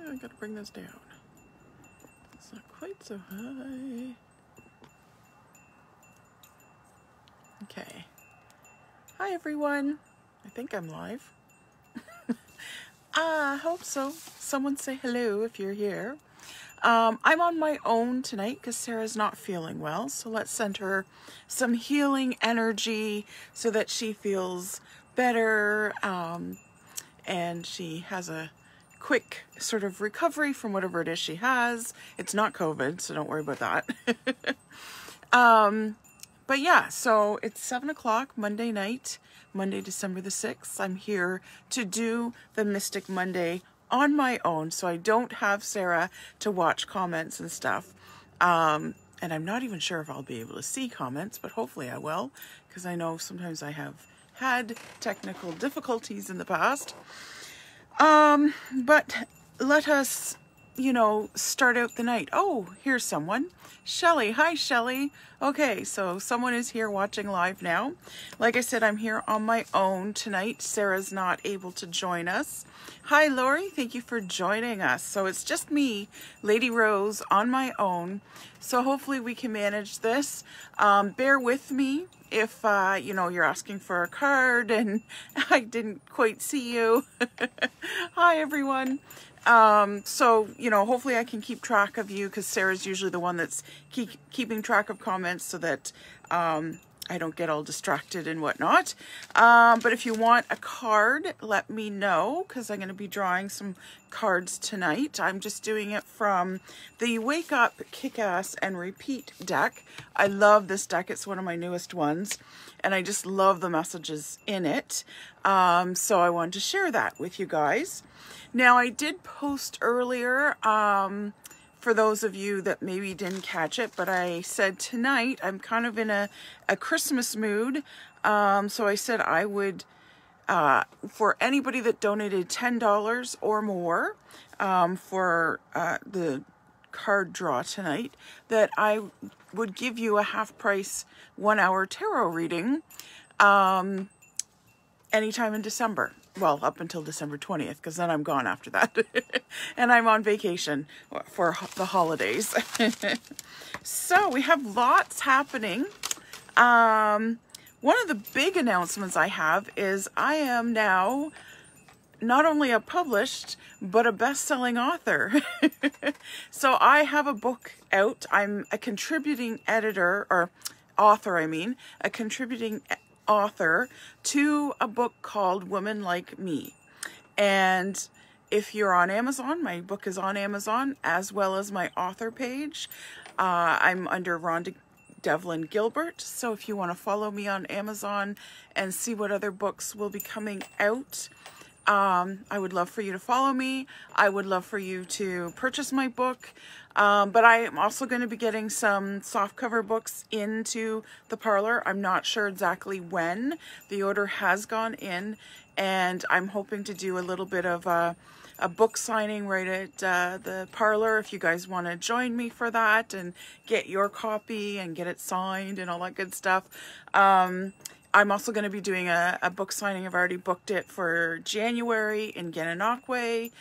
I gotta bring this down. It's not quite so high. Okay. Hi everyone. I think I'm live. I hope so. Someone say hello if you're here. I'm on my own tonight because Sarah's not feeling well. So let's send her some healing energy so that she feels better and she has a quick sort of recovery from whatever it is she has. It's not COVID, so don't worry about that. But yeah, so it's 7 o'clock Monday night, Monday, December the 6th. I'm here to do the Mystic Monday on my own, so I don't have Sarah to watch comments and stuff. And I'm not even sure if I'll be able to see comments, but hopefully I will, because I know sometimes I have had technical difficulties in the past. But let us, you know, start out the night. Oh, here's someone. Shelly. Hi, Shelly. Okay, so someone is here watching live now. Like I said, I'm here on my own tonight. Sarah's not able to join us. Hi, Lori. Thank you for joining us. So it's just me, Lady Rose, on my own. So hopefully we can manage this. Bear with me if, you know, you're asking for a card and I didn't quite see you. Hi, everyone. So, you know, hopefully I can keep track of you because Sarah's usually the one that's keeping track of comments so that I don't get all distracted and whatnot. But if you want a card, let me know because I'm going to be drawing some cards tonight. I'm just doing it from the Wake Up, Kick-Ass, and Repeat deck. I love this deck. It's one of my newest ones. And I just love the messages in it. So I wanted to share that with you guys. Now, I did post earlier, for those of you that maybe didn't catch it, but I said tonight I'm kind of in a Christmas mood. So I said I would, for anybody that donated $10 or more for the card draw tonight, that I would give you a half price 1 hour tarot reading anytime in December. Well, up until December 20th, because then I'm gone after that. And I'm on vacation for the holidays. So we have lots happening. One of the big announcements I have is I am now not only a published, but a best-selling author. So I have a book out. I'm a contributing editor, or author, I mean, a contributing author to a book called Women Like Me. And if you're on Amazon, my book is on Amazon, as well as my author page. I'm under Rhonda Devlin Gilbert. So if you want to follow me on Amazon and see what other books will be coming out, I would love for you to follow me. I would love for you to purchase my book. But I am also going to be getting some softcover books into the parlor. I'm not sure exactly when. The order has gone in, and I'm hoping to do a little bit of a book signing right at the parlor if you guys want to join me for that and get your copy and get it signed and all that good stuff. I'm also going to be doing a book signing. I've already booked it for January in Gananoque.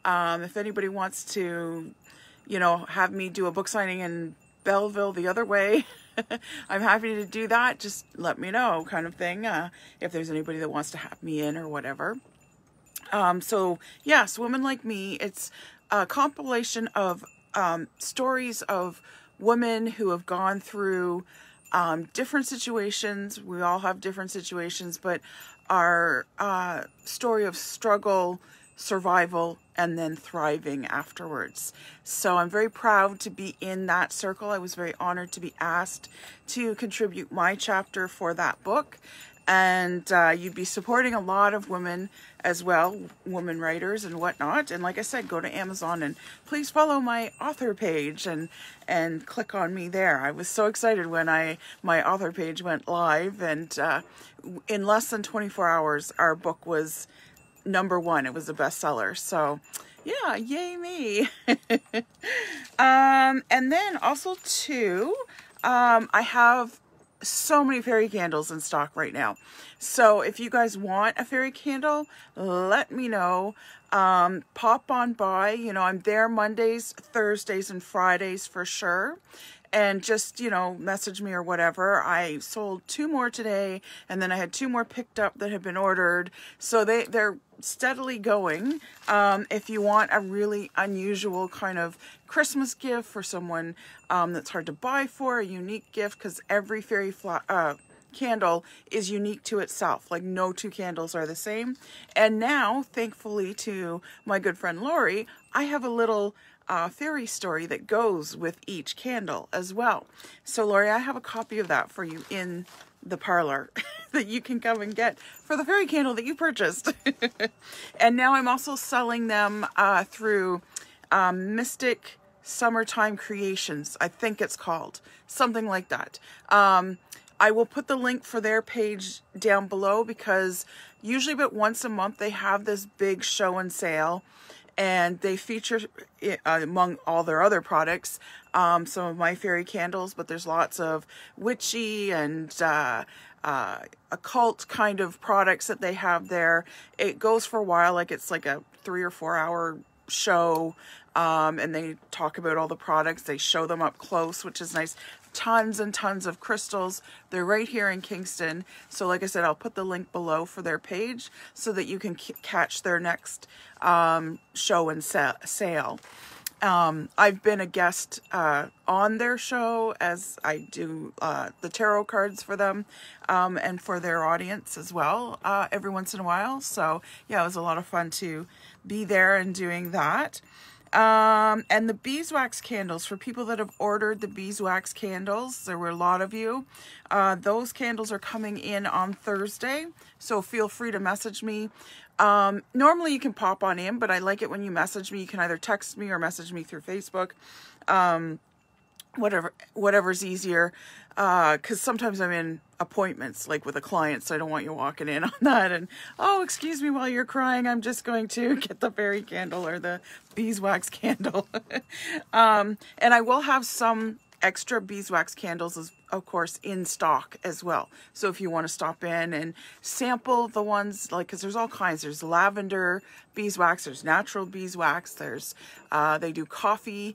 If anybody wants to, you know, have me do a book signing in Belleville the other way, I'm happy to do that. Just let me know, kind of thing, if there's anybody that wants to have me in or whatever. So yes, Women Like Me, it's a compilation of stories of women who have gone through different situations. We all have different situations, but our story of struggle, survival, and then thriving afterwards. So I'm very proud to be in that circle. I was very honored to be asked to contribute my chapter for that book. And you'd be supporting a lot of women as well, women writers and whatnot. And like I said, go to Amazon and please follow my author page and click on me there. I was so excited when my author page went live, and in less than 24 hours, our book was #1. It was a bestseller. So yeah, yay me. And then also too, I have so many fairy candles in stock right now. So if you guys want a fairy candle, let me know. pop on by. You know, I'm there Mondays, Thursdays, and Fridays for sure. And just, you know, message me or whatever. I sold 2 more today, and then I had 2 more picked up that had been ordered. So they're steadily going. If you want a really unusual kind of Christmas gift for someone that's hard to buy for, a unique gift, because every fairy candle is unique to itself. Like, no 2 candles are the same. And now, thankfully to my good friend Lori, I have a little fairy story that goes with each candle as well. So Lori, I have a copy of that for you in the parlor that you can come and get for the fairy candle that you purchased. And now I'm also selling them through Mystic Summertime Creations, I think it's called, something like that. I will put the link for their page down below, because usually about once a month they have this big show and sale, and they feature among all their other products some of my fairy candles, but there's lots of witchy and occult kind of products that they have there. It goes for a while, like it's like a 3 or 4 hour show, and they talk about all the products. They show them up close, which is nice. Tons and tons of crystals. They're right here in Kingston. So like I said, I'll put the link below for their page so that you can catch their next show and sale. I've been a guest on their show, as I do the tarot cards for them and for their audience as well every once in a while. So yeah, it was a lot of fun to be there and doing that. And the beeswax candles, for people that have ordered the beeswax candles, there were a lot of you. Those candles are coming in on Thursday, so feel free to message me. Normally you can pop on in, but I like it when you message me. You can either text me or message me through Facebook. Whatever's easier, because sometimes I'm in appointments, like with a client, so I don't want you walking in on that and, oh, excuse me while you're crying, I'm just going to get the fairy candle or the beeswax candle. And I will have some extra beeswax candles, of course, in stock as well. So if you want to stop in and sample the ones, like, because there's all kinds. There's lavender beeswax, there's natural beeswax, there's they do coffee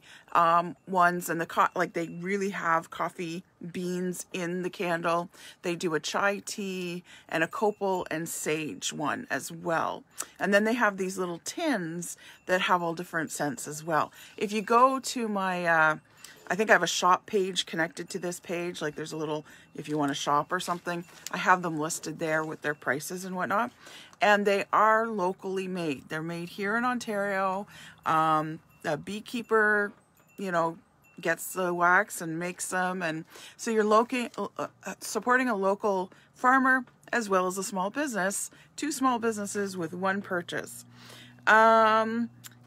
ones, and like they really have coffee beans in the candle. They do a chai tea and a copal and sage one as well. And then they have these little tins that have all different scents as well. If you go to my I think I have a shop page connected to this page. Like there's a little, if you want to shop or something, I have them listed there with their prices and whatnot. And they are locally made. They're made here in Ontario. A beekeeper, you know, gets the wax and makes them. And so you're supporting a local farmer as well as a small business. 2 small businesses with 1 purchase.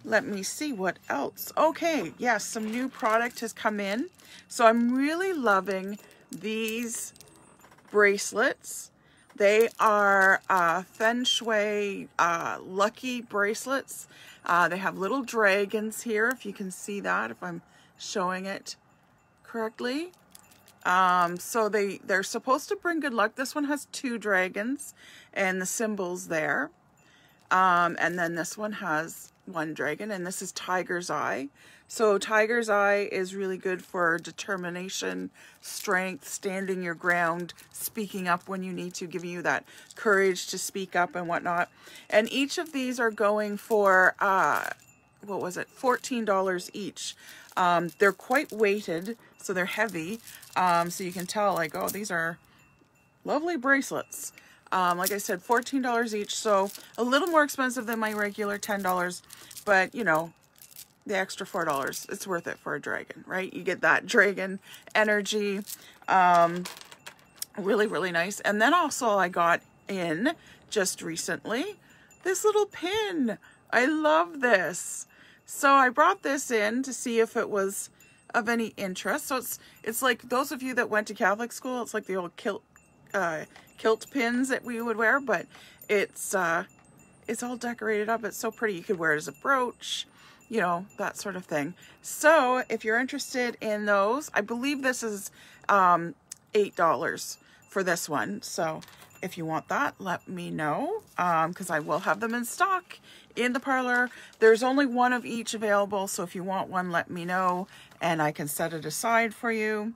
Let me see what else. Okay, yes, some new product has come in. So I'm really loving these bracelets. They are Feng Shui lucky bracelets. They have little dragons here, if you can see that, if I'm showing it correctly. So they're supposed to bring good luck. This one has 2 dragons and the symbols there. And then this one has 1 dragon, and this is Tiger's Eye. So Tiger's Eye is really good for determination, strength, standing your ground, speaking up when you need to, giving you that courage to speak up and whatnot. And each of these are going for, what was it, $14 each. They're quite weighted, so they're heavy. So you can tell, like, oh, these are lovely bracelets. Like I said, $14 each, so a little more expensive than my regular $10, but you know, the extra $4, it's worth it for a dragon, right? You get that dragon energy. Really, really nice. And then also I got in just recently this little pin. I love this. So I brought this in to see if it was of any interest. So it's like those of you that went to Catholic school, it's like the old kilt pins that we would wear, but it's all decorated up. It's so pretty. You could wear it as a brooch, you know, that sort of thing. So if you're interested in those, I believe this is $8 for this one. So if you want that, let me know, because I will have them in stock in the parlor. There's only one of each available, so if you want one, let me know and I can set it aside for you.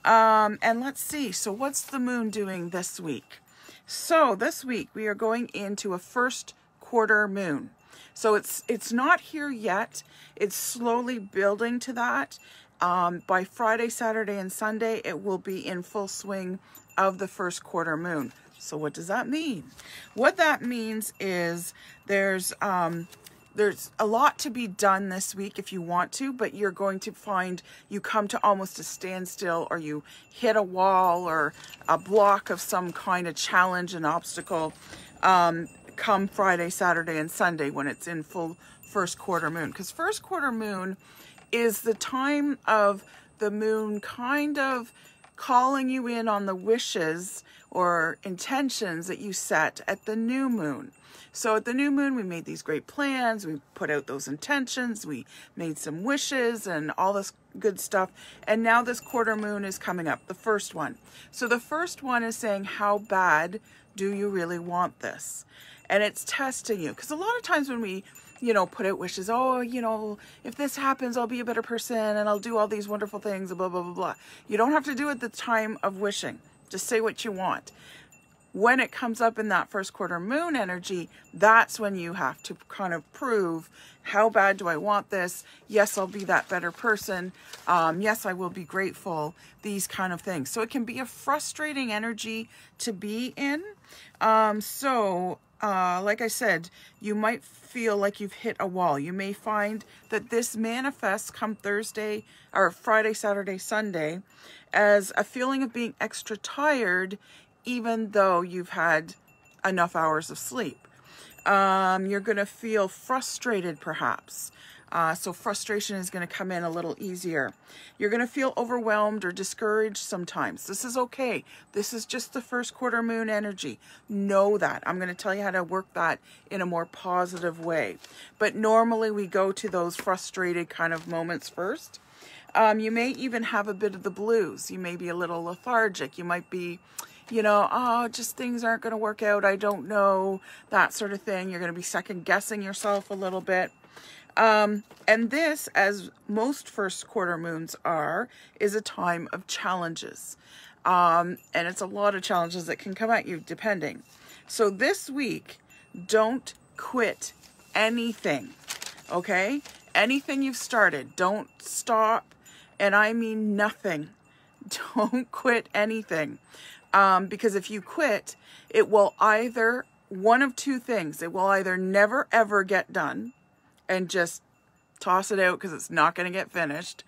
And let's see, so what's the moon doing this week? So this week we are going into a first quarter moon. So it's not here yet. It's slowly building to that. By Friday, Saturday, and Sunday, it will be in full swing of the first quarter moon. So what does that mean? What that means is there's a lot to be done this week if you want to, but you're going to find you come to almost a standstill, or you hit a wall or a block of some kind of challenge and obstacle come Friday, Saturday, and Sunday when it's in full first quarter moon. Because first quarter moon is the time of the moon kind of calling you in on the wishes or intentions that you set at the new moon. So at the new moon, we made these great plans, we put out those intentions, we made some wishes and all this good stuff. And now this quarter moon is coming up, the first one. So the first one is saying, how bad do you really want this? And it's testing you. Because a lot of times when we, put out wishes, if this happens, I'll be a better person and I'll do all these wonderful things, blah, blah, blah, blah. You don't have to do it at the time of wishing. Just say what you want. When it comes up in that first quarter moon energy, that's when you have to kind of prove, how bad do I want this? Yes, I'll be that better person. Yes, I will be grateful. These kind of things. So it can be a frustrating energy to be in. Like I said, you might feel like you've hit a wall. You may find that this manifests come Thursday or Friday, Saturday, Sunday as a feeling of being extra tired, even though you've had enough hours of sleep. You're going to feel frustrated perhaps. So frustration is going to come in a little easier. You're going to feel overwhelmed or discouraged sometimes. This is okay. This is just the first quarter moon energy. Know that. I'm going to tell you how to work that in a more positive way. But normally we go to those frustrated kind of moments first. You may even have a bit of the blues. You may be a little lethargic. You might be, just things aren't going to work out. I don't know, that sort of thing. You're going to be second guessing yourself a little bit. And this, as most first quarter moons are, is a time of challenges. And it's a lot of challenges that can come at you depending. So this week, don't quit anything, okay? Anything you've started, don't stop. And I mean nothing. Don't quit anything. Because if you quit, it will either, one of two things, it will either never ever get done and just toss it out because it's not going to get finished,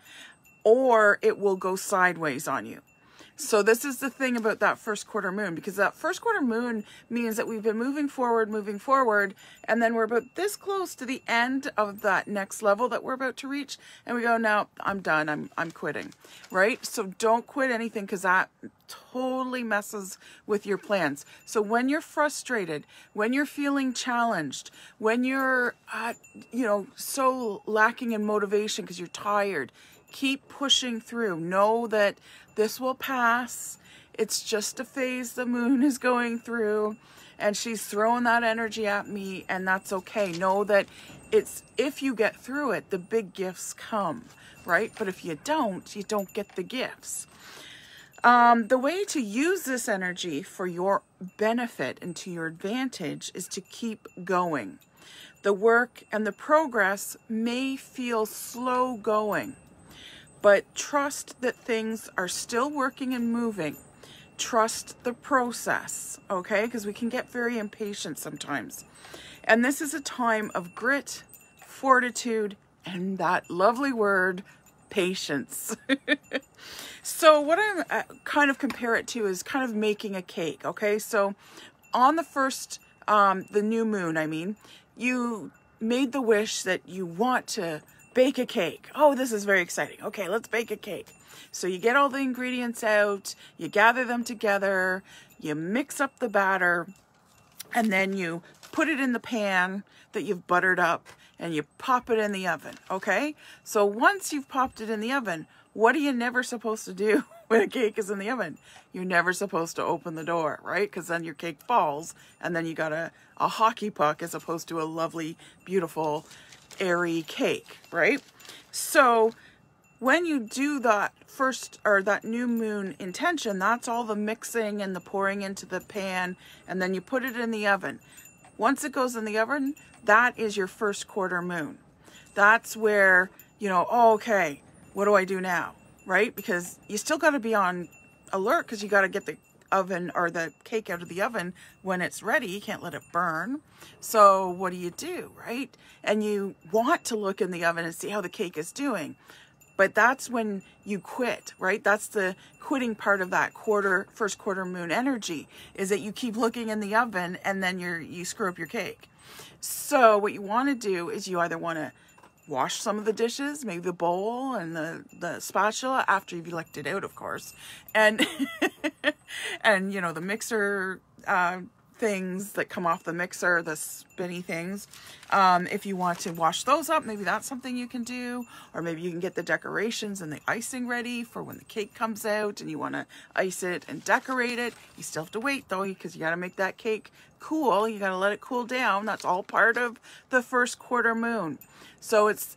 or it will go sideways on you. So this is the thing about that first quarter moon, because that first quarter moon means that we've been moving forward, and then we're about this close to the end of that next level that we're about to reach, and we go, no, I'm done, I'm quitting, right? So don't quit anything, because that totally messes with your plans. So when you're frustrated, when you're feeling challenged, when you're, so lacking in motivation because you're tired, keep pushing through. Know that this will pass. It's just a phase the moon is going through, and she's throwing that energy at me, and that's okay. Know that if you get through it, the big gifts come, right? But if you don't get the gifts. The way to use this energy for your benefit and to your advantage is to keep going. The work and the progress may feel slow going, but trust that things are still working and moving. Trust the process, okay? Because we can get very impatient sometimes. And this is a time of grit, fortitude, and that lovely word, patience. So what I kind of compare it to is kind of making a cake, okay? So on the first, the new moon, you made the wish that you want to bake a cake. Oh, this is very exciting. Okay, let's bake a cake. So you get all the ingredients out, you gather them together, you mix up the batter, and then you put it in the pan that you've buttered up, and you pop it in the oven, okay? So once you've popped it in the oven, what are you never supposed to do when a cake is in the oven? You're never supposed to open the door, right? Because then your cake falls, and then you got a hockey puck as opposed to a lovely, beautiful, airy cake, right? So when you do that first, or that new moon intention, that's all the mixing and the pouring into the pan, and then you put it in the oven. Once it goes in the oven, that is your first quarter moon. That's where, you know, oh, okay, what do I do now, right? Because you still got to be on alert, because you got to get the oven or the cake out of the oven when it's ready. You can't let it burn. So what do, right? And you want to look in the oven and see how the cake is doing. But that's when you quit, right? That's the quitting part of that first quarter moon energy, is that you keep looking in the oven and then you screw up your cake. So what you want to do is you either want to wash some of the dishes, maybe the bowl and the spatula, after you've left it out, of course. And, and you know, the mixer things that come off the mixer, the spinny things. If you want to wash those up, maybe that's something you can do. Or maybe you can get the decorations and the icing ready for when the cake comes out and you want to ice it and decorate it. You still have to wait though, because you got to make that cake cool. You got to let it cool down. That's all part of the first quarter moon. So it's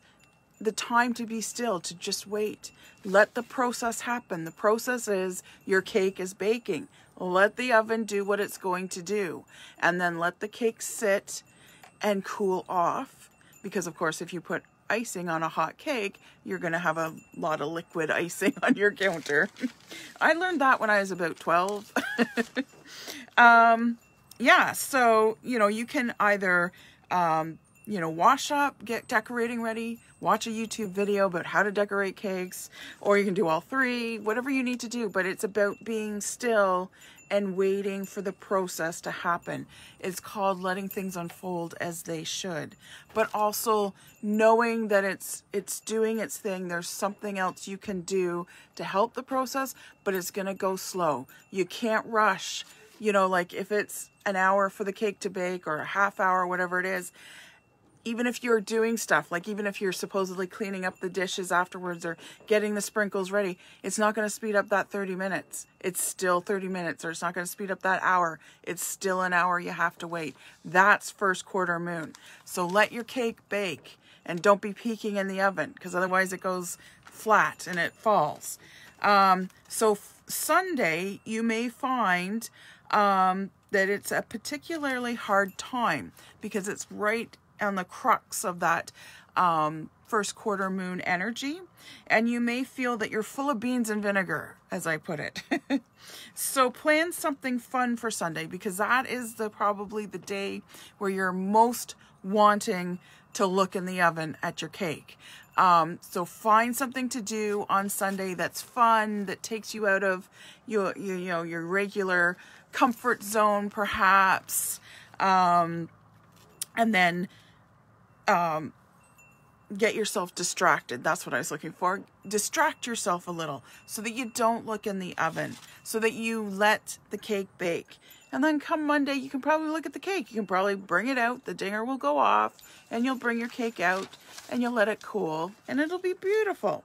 the time to be still, to just wait. Let the process happen. The process is your cake is baking. Let the oven do what it's going to do, and then let the cake sit and cool off, because of course if you put icing on a hot cake, you're going to have a lot of liquid icing on your counter. I learned that when I was about 12. Yeah, so, you know, you can either, you know, wash up, get decorating ready, watch a YouTube video about how to decorate cakes, or you can do all three, whatever you need to do. But it's about being still and waiting for the process to happen. It's called letting things unfold as they should, but also knowing that it's doing its thing. There's something else you can do to help the process, but it's going to go slow. You can't rush, you know, like if it's an hour for the cake to bake or a half hour, whatever it is. Even if you're doing stuff, like even if you're supposedly cleaning up the dishes afterwards or getting the sprinkles ready, it's not going to speed up that 30 minutes. It's still 30 minutes, or it's not going to speed up that hour. It's still an hour you have to wait. That's first quarter moon. So let your cake bake and don't be peeking in the oven, because otherwise it goes flat and it falls. So Sunday, you may find that it's a particularly hard time, because it's right on the crux of that first quarter moon energy, and you may feel that you're full of beans and vinegar, as I put it. So plan something fun for Sunday, because that is probably the day where you're most wanting to look in the oven at your cake. So find something to do on Sunday that's fun, that takes you out of your regular comfort zone, perhaps, and then get yourself distracted. That's what I was looking for. Distract yourself a little so that you don't look in the oven, so that you let the cake bake. And then come Monday, you can probably look at the cake. You can probably bring it out. The dinger will go off, and you'll bring your cake out and you'll let it cool, and it'll be beautiful.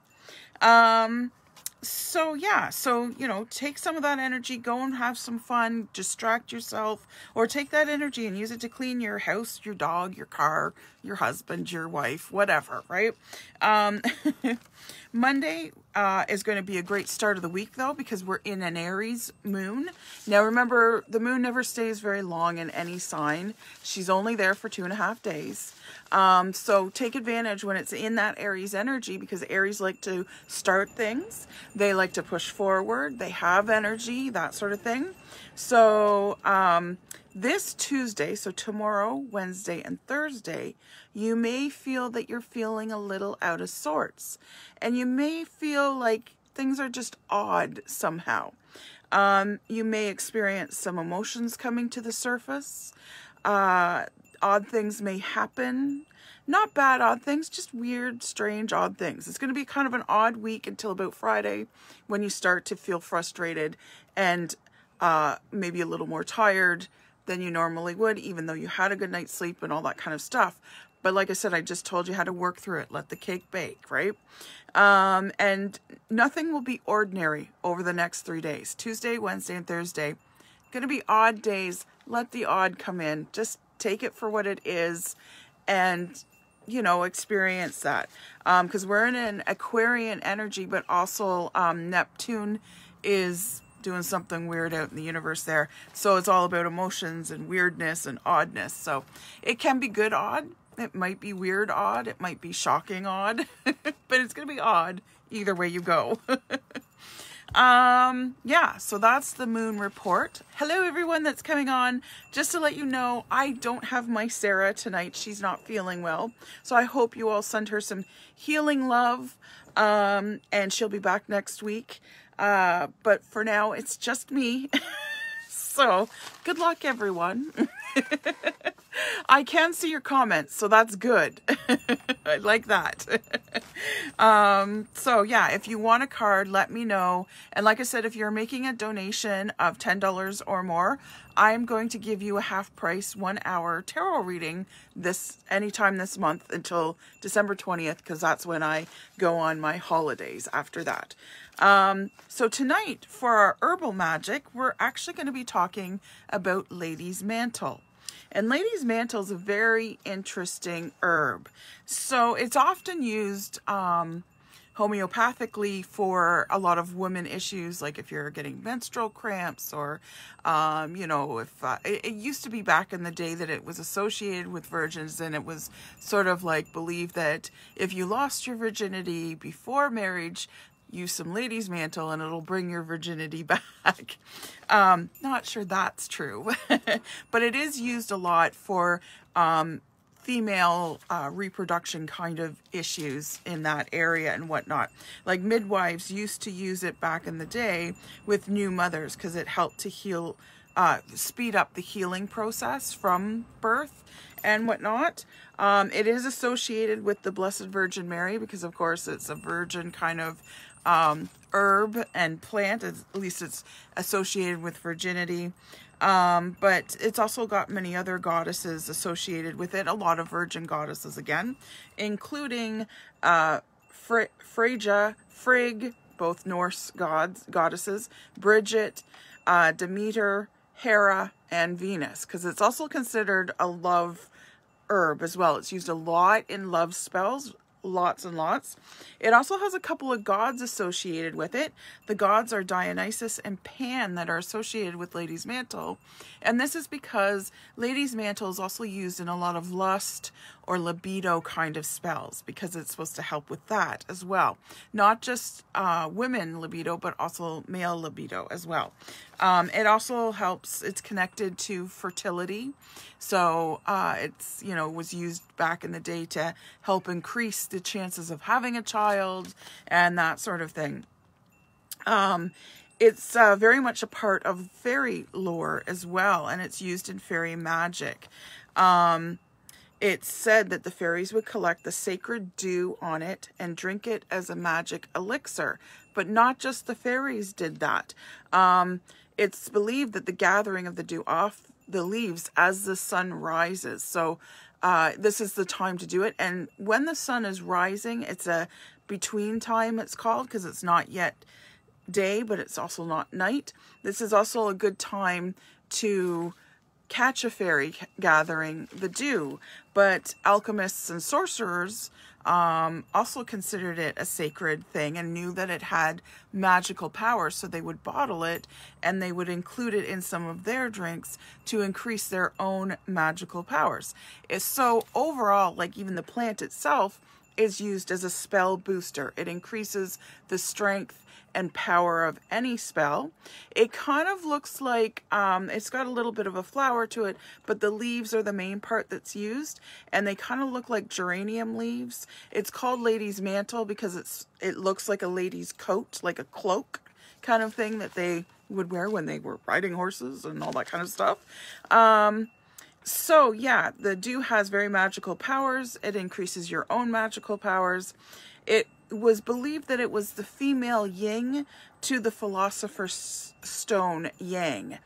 So yeah, so, you know, take some of that energy, go and have some fun, distract yourself, or take that energy and use it to clean your house, your dog, your car, your husband, your wife, whatever, right? Monday is going to be a great start of the week, though, because we're in an Aries moon. Now, remember, the moon never stays very long in any sign. She's only there for 2.5 days. So take advantage when it's in that Aries energy, because Aries like to start things. They like to push forward. They have energy, that sort of thing. So this Tuesday, so tomorrow, Wednesday, and Thursday, you may feel that you're feeling a little out of sorts. And you may feel like things are just odd somehow. You may experience some emotions coming to the surface. Odd things may happen. Not bad odd things, just weird, strange, odd things. It's going to be kind of an odd week until about Friday, when you start to feel frustrated and maybe a little more tired than you normally would, even though you had a good night's sleep and all that kind of stuff. But like I said, I just told you how to work through it. Let the cake bake, right? And nothing will be ordinary over the next 3 days. Tuesday, Wednesday, and Thursday. Going to be odd days. Let the odd come in. Just take it for what it is and, you know, experience that. Because we're in an Aquarian energy, but also Neptune is doing something weird out in the universe there. So it's all about emotions and weirdness and oddness. So it can be good odd. It might be weird odd. It might be shocking odd. But it's going to be odd either way you go. Yeah, so that's the moon report. Hello everyone that's coming on. Just to let you know, I don't have my Sarah tonight. She's not feeling well. So I hope you all send her some healing love. And she'll be back next week. But for now, it's just me. So good luck everyone. I can see your comments, so that's good. I like that. So yeah, if you want a card, let me know. And like I said, if you're making a donation of $10 or more, I'm going to give you a half price 1 hour tarot reading anytime this month until December 20th, because that's when I go on my holidays after that. So tonight for our herbal magic, we're actually going to be talking about Lady's Mantle. And Lady's Mantle is a very interesting herb. So it's often used homeopathically for a lot of women issues, like if you're getting menstrual cramps or, you know, if it used to be back in the day that it was associated with virgins, and it was sort of like believed that if you lost your virginity before marriage, use some Lady's Mantle and it'll bring your virginity back. Not sure that's true, but it is used a lot for female reproduction kind of issues in that area and whatnot. Like midwives used to use it back in the day with new mothers because it helped to heal, speed up the healing process from birth and whatnot. It is associated with the Blessed Virgin Mary because of course it's a virgin kind of herb and plant. At least it's associated with virginity. But it's also got many other goddesses associated with it. A lot of virgin goddesses again, including Freyja, Frigg, both Norse goddesses, Bridget, Demeter, Hera, and Venus, because it's also considered a love herb as well. It's used a lot in love spells. Lots and lots. It also has a couple of gods associated with it. The gods are Dionysus and Pan that are associated with Lady's Mantle. And this is because Lady's Mantle is also used in a lot of lust or libido kind of spells, because it's supposed to help with that as well. Not just women libido, but also male libido as well. It also helps, it's connected to fertility. So it's, you know, was used back in the day to help increase the chances of having a child and that sort of thing. It's very much a part of fairy lore as well, and it's used in fairy magic. It's said that the fairies would collect the sacred dew on it and drink it as a magic elixir, but not just the fairies did that. It's believed that the gathering of the dew off the leaves as the sun rises. So this is the time to do it. And when the sun is rising, it's a between time, it's called, because it's not yet day, but it's also not night. This is also a good time to catch a fairy gathering the dew. But alchemists and sorcerers also considered it a sacred thing and knew that it had magical power, so they would bottle it and they would include it in some of their drinks to increase their own magical powers. So overall, like even the plant itself is used as a spell booster. It increases the strength and power of any spell. It kind of looks like, it's got a little bit of a flower to it, but the leaves are the main part that's used, and they kind of look like geranium leaves. It's called Lady's Mantle because it looks like a lady's coat, like a cloak kind of thing that they would wear when they were riding horses and all that kind of stuff. So yeah, the dew has very magical powers. It increases your own magical powers. It was believed that it was the female yin to the philosopher's stone yang.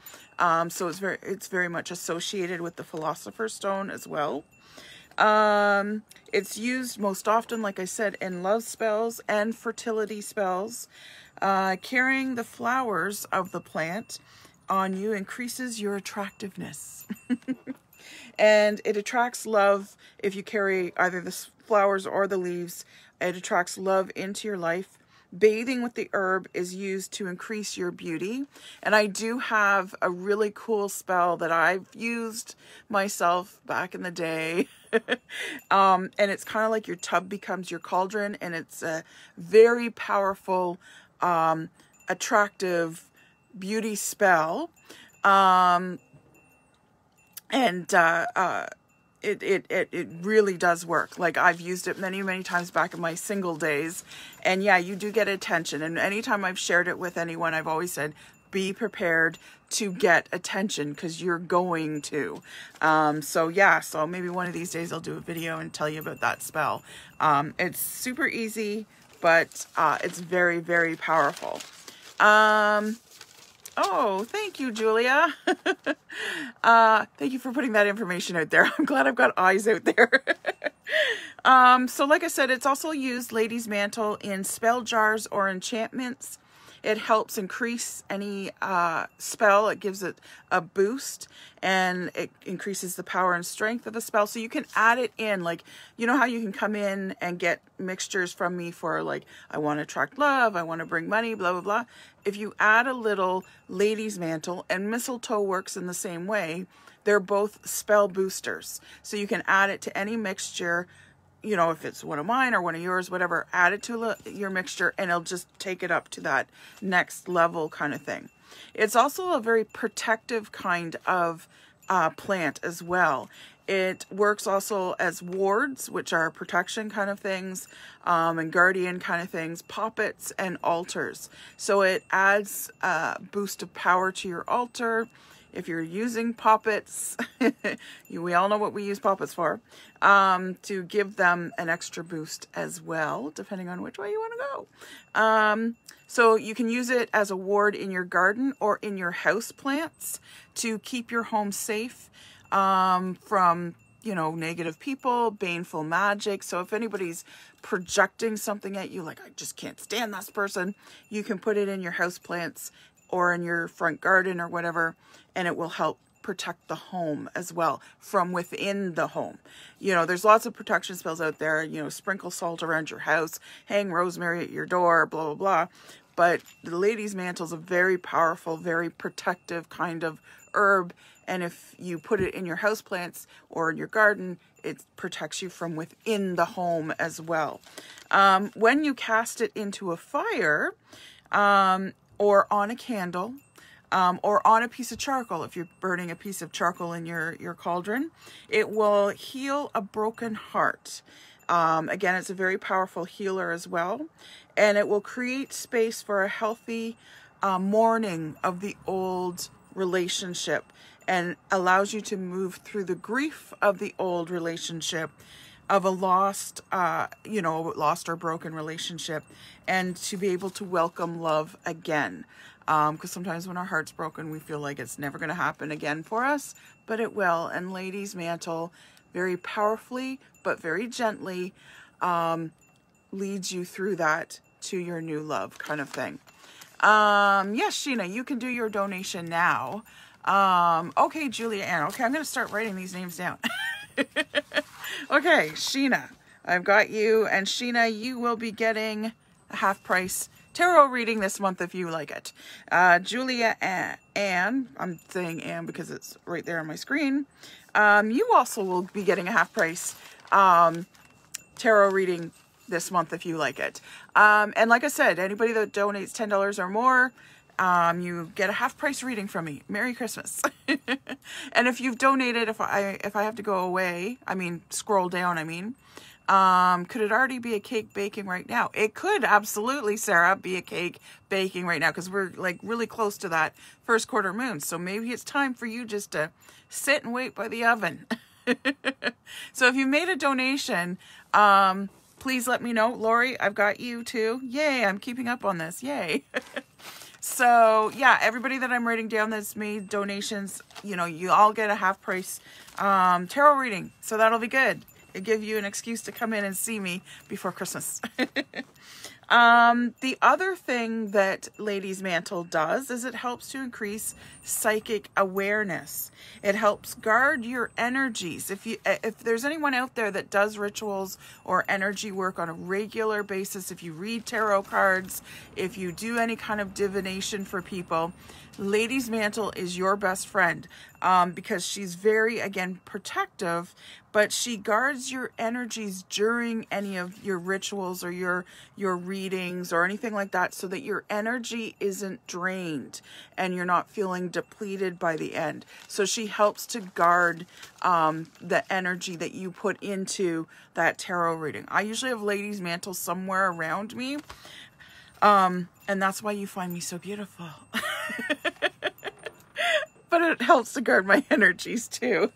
So it's very much associated with the philosopher's stone as well. It's used most often, like I said, in love spells and fertility spells. Carrying the flowers of the plant on you increases your attractiveness. And it attracts love if you carry either the flowers or the leaves. It attracts love into your life. Bathing with the herb is used to increase your beauty. And I do have a really cool spell that I've used myself back in the day. And it's kind of like your tub becomes your cauldron, and it's a very powerful, attractive beauty spell. It really does work. Like, I've used it many, many times back in my single days. And yeah, you do get attention. And anytime I've shared it with anyone, I've always said, be prepared to get attention, because you're going to. So yeah, so maybe one of these days I'll do a video and tell you about that spell. It's super easy, but it's very, very powerful. Oh, thank you, Julia. Thank you for putting that information out there. I'm glad I've got eyes out there. So like I said, it's also used, lady's mantle, in spell jars or enchantments. It helps increase any spell. It gives it a boost, and it increases the power and strength of a spell. So you can add it in, like, you know how you can come in and get mixtures from me for, like, I want to attract love, I want to bring money, blah, blah, blah. If you add a little lady's mantle, and mistletoe works in the same way, they're both spell boosters. So you can add it to any mixture. You know, if it's one of mine or one of yours, whatever, add it to your mixture, and it'll just take it up to that next level kind of thing. It's also a very protective kind of plant as well. It works also as wards, which are protection kind of things, and guardian kind of things, poppets and altars. So it adds a boost of power to your altar. If you're using poppets, we all know what we use poppets for, to give them an extra boost as well, depending on which way you want to go. So you can use it as a ward in your garden or in your house plants to keep your home safe from, you know, negative people, baneful magic. So if anybody's projecting something at you, like, I just can't stand this person, you can put it in your house plants or in your front garden or whatever, and it will help protect the home as well from within the home. You know, there's lots of protection spells out there, you know, sprinkle salt around your house, hang rosemary at your door, blah, blah, blah. But the lady's mantle is a very powerful, very protective kind of herb. And if you put it in your houseplants or in your garden, it protects you from within the home as well. When you cast it into a fire, or on a candle, or on a piece of charcoal, if you're burning a piece of charcoal in your cauldron, it will heal a broken heart. Again, it's a very powerful healer as well, and it will create space for a healthy mourning of the old relationship, and allows you to move through the grief of the old relationship, of a lost, lost or broken relationship, and to be able to welcome love again. Because sometimes when our heart's broken, we feel like it's never going to happen again for us, but it will. And lady's mantle, very powerfully, but very gently, leads you through that to your new love kind of thing. Yes, Sheena, you can do your donation now. Okay, Julia Ann. Okay, I'm going to start writing these names down. Okay, Sheena, I've got you. And Sheena, you will be getting a half price tarot reading this month if you like it. Julia Ann, I'm saying Ann because it's right there on my screen. You also will be getting a half price tarot reading this month if you like it. And like I said, anybody that donates $10 or more, you get a half price reading from me. Merry Christmas. And if you've donated, if I have to go away, scroll down, could it already be a cake baking right now? It could absolutely, Sarah, be a cake baking right now, because we're like really close to that first quarter moon. So maybe it's time for you just to sit and wait by the oven. So if you made a donation, please let me know. Lori, I've got you too. Yay, I'm keeping up on this. Yay. So yeah, everybody that I'm writing down that's made donations, you all get a half price tarot reading. So that'll be good. give you an excuse to come in and see me before Christmas. The other thing that Ladies Mantle does is it helps to increase psychic awareness. It helps guard your energies. If there's anyone out there that does rituals or energy work on a regular basis, if you read tarot cards, if you do any kind of divination for people, Ladies Mantle is your best friend, because she's very, again, protective, but she guards your energies during any of your rituals or your readings or anything like that, so that your energy isn't drained and you're not feeling depleted by the end. So she helps to guard the energy that you put into that tarot reading. I usually have Ladies Mantle somewhere around me, and that's why you find me so beautiful. But it helps to guard my energies too.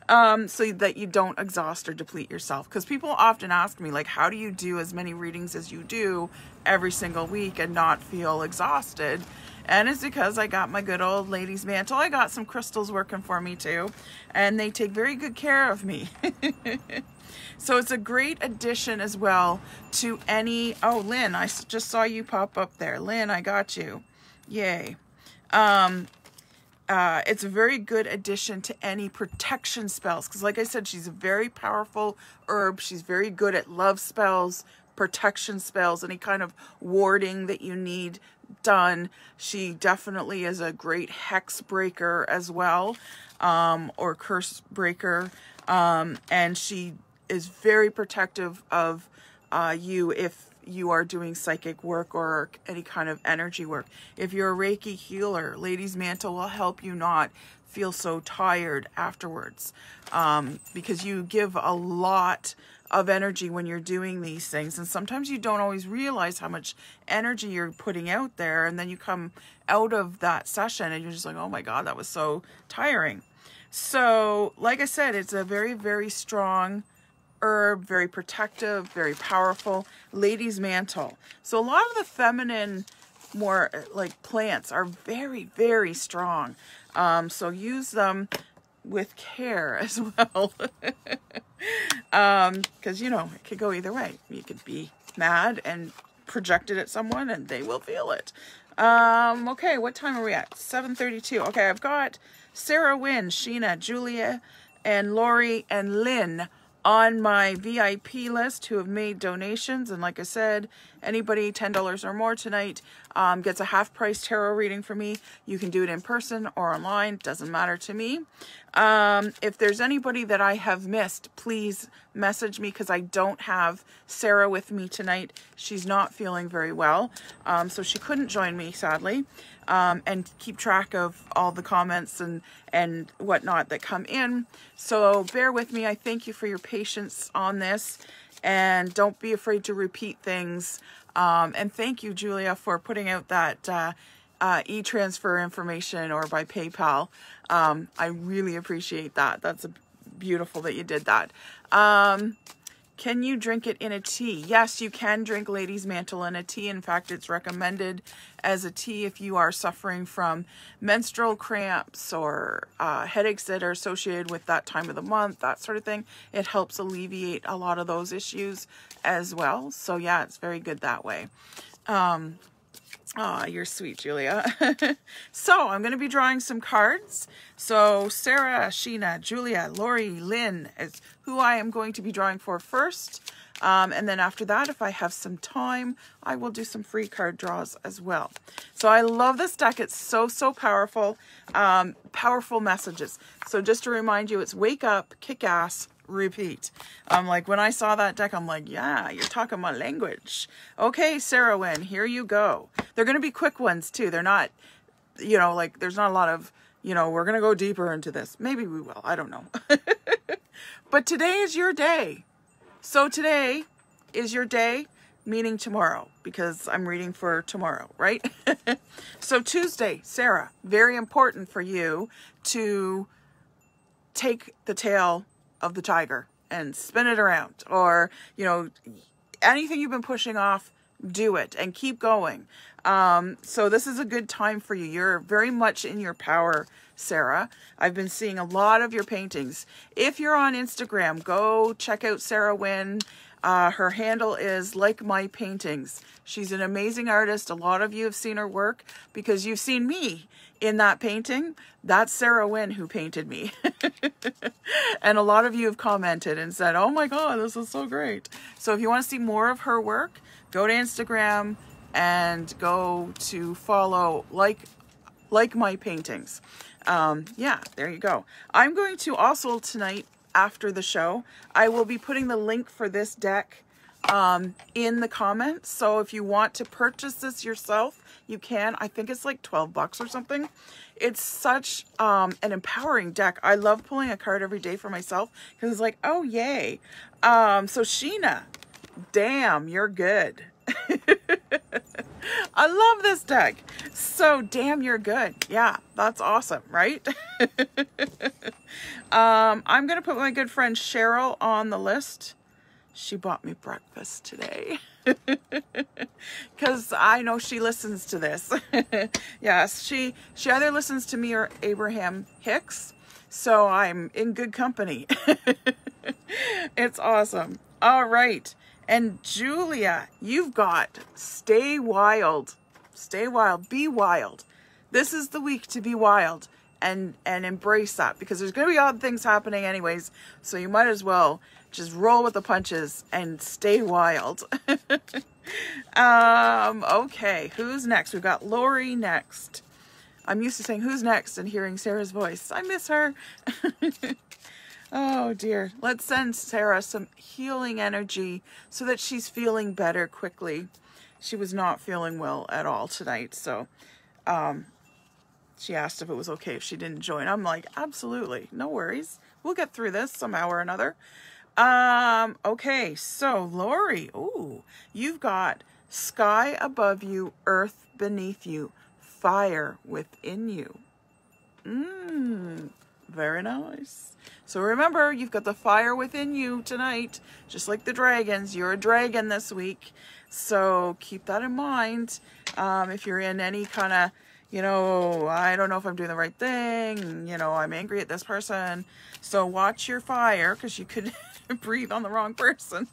So that you don't exhaust or deplete yourself. Because people often ask me, like, how do you do as many readings as you do every single week and not feel exhausted? And it's because I got my good old Ladies Mantle. I got some crystals working for me too, and they take very good care of me. So it's a great addition as well to any... Oh, Lynn, I just saw you pop up there. Lynn, I got you. Yay. It's a very good addition to any protection spells, because like I said, she's a very powerful herb. She's very good at love spells, protection spells, any kind of warding that you need done. She definitely is a great hex breaker as well, or curse breaker, and she is very protective of you if you are doing psychic work or any kind of energy work. If you're a Reiki healer, Ladies Mantle will help you not feel so tired afterwards, because you give a lot of energy when you're doing these things, and sometimes you don't always realize how much energy you're putting out there, and then you come out of that session and you're just like, oh my god, that was so tiring. So like I said, it's a very, very strong herb, very protective, very powerful. Ladies Mantle. So a lot of the feminine, more like plants are very, very strong. So use them with care as well. Because, you know, it could go either way. You could be mad and project it at someone and they will feel it. Okay, what time are we at? 7:32. Okay, I've got Sarah, Wynn, Sheena, Julia, and Lori, and Lynn on my VIP list who have made donations. And like I said, anybody $10 or more tonight gets a half price tarot reading from me. You can do it in person or online, doesn't matter to me. If there's anybody that I have missed, please message me, because I don't have Sarah with me tonight. She's not feeling very well, so she couldn't join me, sadly, and keep track of all the comments and whatnot that come in. So bear with me. I thank you for your patience on this, and don't be afraid to repeat things. And thank you, Julia, for putting out that e-transfer information or by PayPal. I really appreciate that. That's beautiful that you did that. Can you drink it in a tea? Yes, you can drink Ladies Mantle in a tea. In fact, it's recommended as a tea if you are suffering from menstrual cramps or headaches that are associated with that time of the month, that sort of thing. It helps alleviate a lot of those issues as well. So yeah, it's very good that way. Oh, you're sweet, Julia. So I'm going to be drawing some cards. So Sarah, Sheena, Julia, Lori, Lynn is who I am going to be drawing for first. And then after that, if I have some time, I will do some free card draws as well. So I love this deck. It's so, so powerful. Powerful messages. So just to remind you, it's wake up, kick ass, repeat. Like when I saw that deck, I'm like, yeah, you're talking my language. Okay, Sarah Wynn, here you go. They're going to be quick ones too. They're not, you know, like there's not a lot of, you know, we're going to go deeper into this. Maybe we will. I don't know. But today is your day. So today is your day, meaning tomorrow, because I'm reading for tomorrow, right? So Tuesday, Sarah, very important for you to take the tail of the tiger and spin it around, or, you know, anything you've been pushing off, do it and keep going. So this is a good time for you. You're very much in your power, Sarah. I've been seeing a lot of your paintings. If you're on Instagram, go check out Sarah Wynn. Her handle is Like My Paintings. She's an amazing artist. A lot of you have seen her work because you've seen me in that painting. That's Sarah Wynn who painted me. And a lot of you have commented and said, oh my God, this is so great. So if you want to see more of her work, go to Instagram and go to follow Like My Paintings. Yeah, there you go. I'm going to also tonight, after the show, I will be putting the link for this deck in the comments. So if you want to purchase this yourself, you can. I think it's like 12 bucks or something. It's such an empowering deck. I love pulling a card every day for myself because it's like, oh yay. So Sheena, damn, you're good. I love this deck. So damn, you're good. Yeah, that's awesome, right? I'm gonna put my good friend Cheryl on the list. She bought me breakfast today because I know she listens to this. Yes, she either listens to me or Abraham Hicks, so I'm in good company. It's awesome. All right. And Julia, you've got Stay Wild. Stay wild. Be wild. This is the week to be wild and embrace that, because there's going to be odd things happening anyways. So you might as well just roll with the punches and stay wild. Okay, who's next? We've got Lori next. I'm used to saying who's next and hearing Sarah's voice. I miss her. Oh dear. Let's send Sarah some healing energy so that she's feeling better quickly. She was not feeling well at all tonight. So she asked if it was okay if she didn't join. I'm like, absolutely. No worries. We'll get through this somehow or another. Okay. So Lori, ooh, you've got sky above you, earth beneath you, fire within you. Very nice. So remember, you've got the fire within you tonight, just like the dragons. You're a dragon this week. So keep that in mind. If you're in any kind of, you know, I don't know if I'm doing the right thing, you know, I'm angry at this person. So watch your fire, because you could breathe on the wrong person.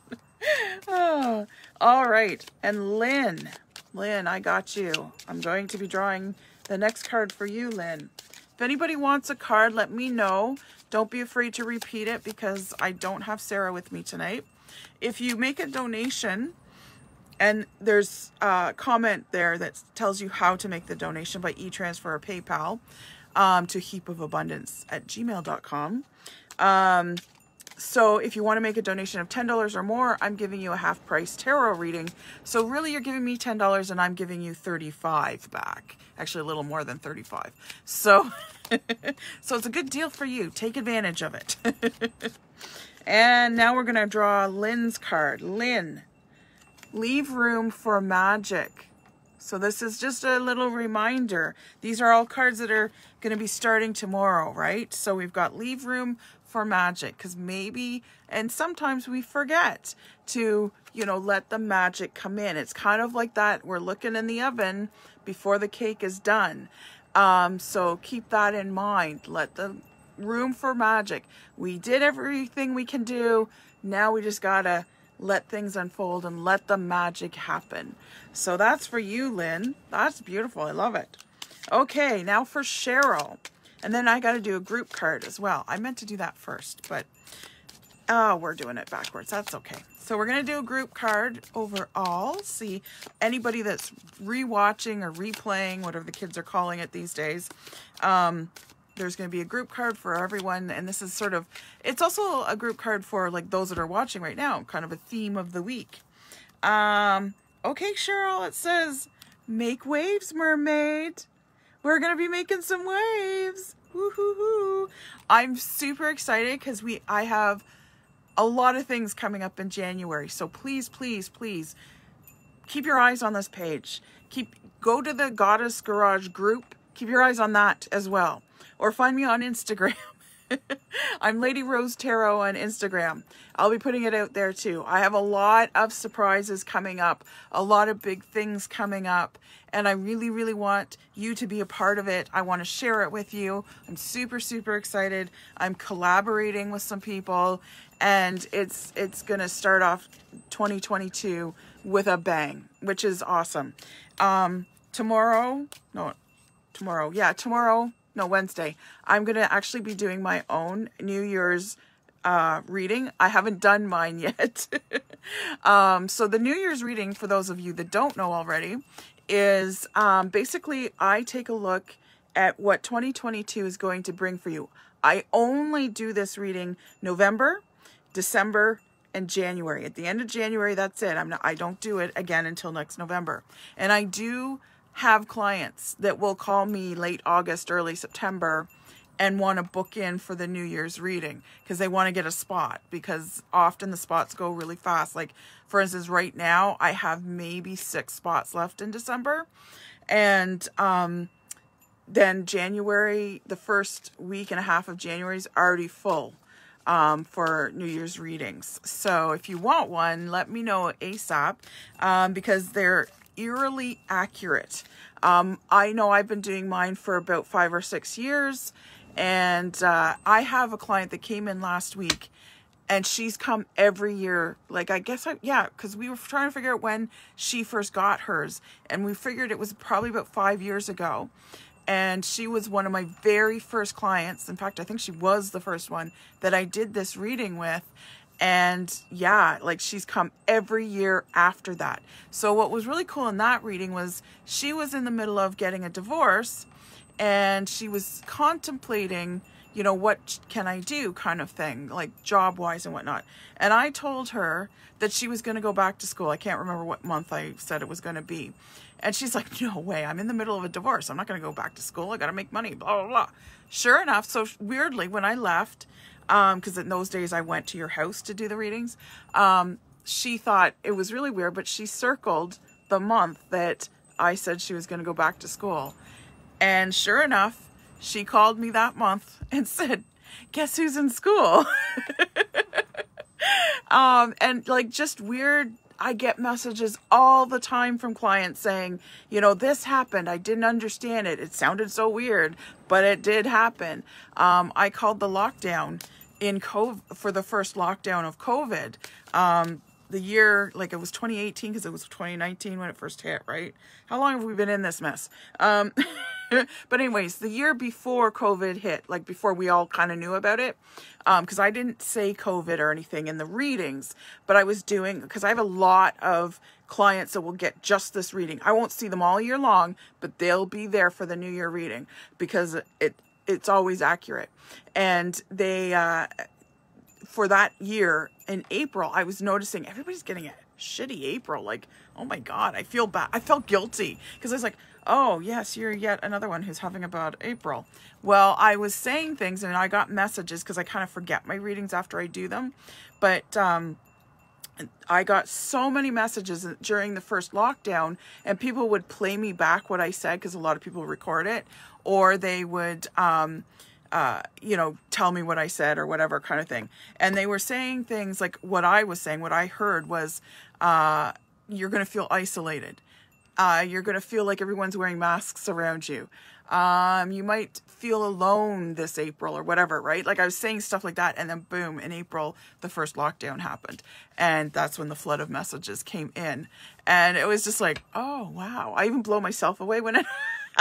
Oh, all right. And Lynn, I got you. I'm going to be drawing the next card for you, Lynn. If anybody wants a card, let me know. Don't be afraid to repeat it because I don't have Sarah with me tonight. If you make a donation, and there's a comment there that tells you how to make the donation by e-transfer or PayPal to heapofabundance@gmail.com. So if you want to make a donation of $10 or more, I'm giving you a half price tarot reading. So really you're giving me $10 and I'm giving you 35 back. Actually a little more than 35. So, so it's a good deal for you. Take advantage of it. And now we're going to draw Lynn's card. Lynn, leave room for magic. So this is just a little reminder. These are all cards that are going to be starting tomorrow, right? So we've got leave room for magic, because maybe, and sometimes we forget to, you know, let the magic come in. It's kind of like that. We're looking in the oven before the cake is done. So keep that in mind. Let the room for magic. We did everything we can do. Now we just gotta let things unfold and let the magic happen. So that's for you, Lynn. That's beautiful. I love it. Okay, now for Cheryl. And then I got to do a group card as well. I meant to do that first, but we're doing it backwards. That's okay. So we're going to do a group card overall. See, anybody that's rewatching or replaying, whatever the kids are calling it these days, there's going to be a group card for everyone. And this is sort of, it's also a group card for like those that are watching right now, kind of a theme of the week. Okay, Cheryl, it says, make waves, mermaid. We're going to be making some waves. Woo-hoo-hoo. I'm super excited because I have a lot of things coming up in January. So please, please, please keep your eyes on this page. Go to the Goddess Garage group. Keep your eyes on that as well. Or find me on Instagram. I'm Lady Rose Tarot on Instagram. I'll be putting it out there too. I have a lot of surprises coming up, a lot of big things coming up, and I really, really want you to be a part of it. I want to share it with you. I'm super, super excited. I'm collaborating with some people, and it's going to start off 2022 with a bang, which is awesome. Wednesday, I'm going to actually be doing my own New Year's reading. I haven't done mine yet. So the New Year's reading, for those of you that don't know already, is basically I take a look at what 2022 is going to bring for you. I only do this reading November, December, and January. At the end of January, that's it. I don't do it again until next November. And I do have clients that will call me late August, early September and want to book in for the New Year's reading because they want to get a spot, because often the spots go really fast. Like, for instance, right now I have maybe 6 spots left in December, and then January, the first week and a half of January is already full for New Year's readings. So if you want one, let me know ASAP, because they're eerily accurate. I know I've been doing mine for about 5 or 6 years, and I have a client that came in last week, and she's come every year. Like, I guess because we were trying to figure out when she first got hers, and we figured it was probably about 5 years ago. And she was one of my very first clients. In fact, I think she was the first one that I did this reading with. And yeah, like, she's come every year after that. So what was really cool in that reading was she was in the middle of getting a divorce, and she was contemplating, you know, what can I do kind of thing, like job wise and whatnot. And I told her that she was going to go back to school. I can't remember what month I said it was going to be. And she's like, no way, I'm in the middle of a divorce. I'm not going to go back to school. I got to make money, blah, blah, blah. Sure enough. So weirdly, when I left, because in those days I went to your house to do the readings, she thought it was really weird, but she circled the month that I said she was going to go back to school. And sure enough, she called me that month and said, guess who's in school? And like, just weird, I get messages all the time from clients saying, you know, this happened. I didn't understand it. It sounded so weird, but it did happen. I called the lockdown in COVID, for the first lockdown of COVID. The year, like, it was 2018 because it was 2019 when it first hit, right? How long have we been in this mess? But anyways, the year before COVID hit, like before we all kind of knew about it, because I didn't say COVID or anything in the readings, but I was doing, because I have a lot of clients that will get just this reading. I won't see them all year long, but they'll be there for the New Year reading because it's always accurate. And they, for that year in April, I was noticing everybody's getting a shitty April. Like, oh my God, I feel bad. I felt guilty because I was like, oh yes, you're yet another one who's having a bad April. Well, I was saying things and I got messages because I kind of forget my readings after I do them. But I got so many messages during the first lockdown, and people would play me back what I said because a lot of people record it, or they would you know, tell me what I said or whatever kind of thing. And they were saying things like what I was saying. What I heard was, you're going to feel isolated. You're going to feel like everyone's wearing masks around you. You might feel alone this April or whatever, right? Like, I was saying stuff like that, and then boom, in April, the first lockdown happened. And that's when the flood of messages came in. And it was just like, oh, wow. I even blow myself away when it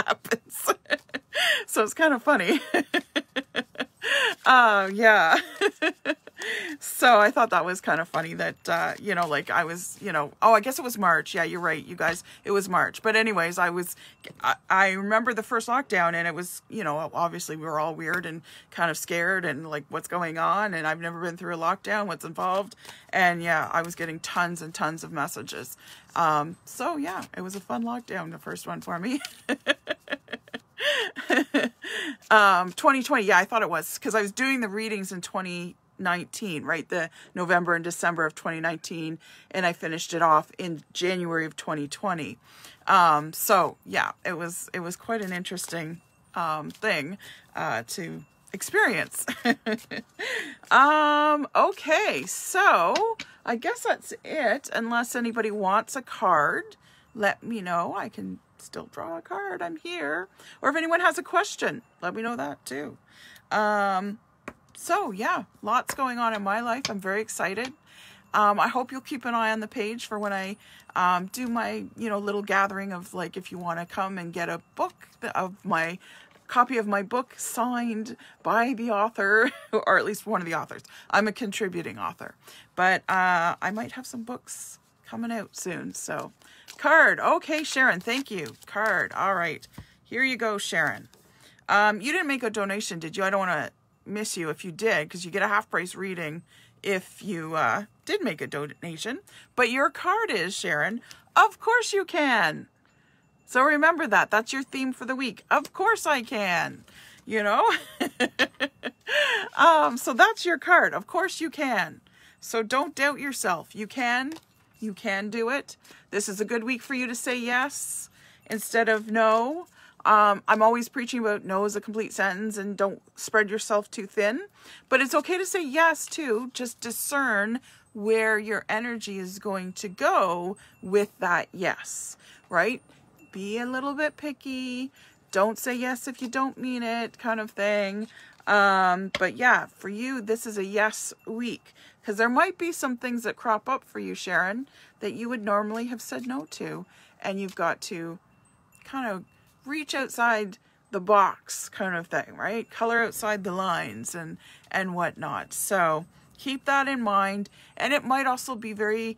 happens. So it's kind of funny. Yeah. So I thought that was kind of funny that, you know, like I was, you know, oh, I guess it was March. Yeah, you're right, you guys. It was March. But anyways, I remember the first lockdown, and it was, you know, obviously we were all weird and kind of scared and like, what's going on? And I've never been through a lockdown, what's involved? And yeah, I was getting tons and tons of messages. So yeah, it was a fun lockdown, the first one for me. 2020. Yeah, I thought it was because I was doing the readings in 2019, right? The November and December of 2019. And I finished it off in January of 2020. So yeah, it was quite an interesting, thing, to experience. Okay, so I guess that's it. Unless anybody wants a card, let me know. I can still draw a card. I'm here. Or if anyone has a question, let me know that too. So yeah, lots going on in my life. I'm very excited. I hope you'll keep an eye on the page for when I do my, little gathering of, like, if you want to come and get a book of my copy of my book signed by the author, or at least one of the authors. I'm a contributing author, but I might have some books coming out soon. So card. Okay, Sharon, thank you. Card. All right. Here you go, Sharon. You didn't make a donation, did you? I don't want to miss you if you did, because you get a half price reading if you did make a donation. But your card is, Sharon, of course you can. So remember that. That's your theme for the week. Of course I can. So that's your card. Of course you can. So don't doubt yourself. You can. You can do it. This is a good week for you to say yes instead of no. I'm always preaching about no is a complete sentence and don't spread yourself too thin. But it's okay to say yes too. Just discern where your energy is going to go with that yes, right? Be a little bit picky. Don't say yes if you don't mean it, kind of thing. But yeah, for you, this is a yes week, because there might be some things that crop up for you, Sharon, that you would normally have said no to. And you've got to kind of reach outside the box, kind of thing, right? Color outside the lines and whatnot. So keep that in mind. And it might also be very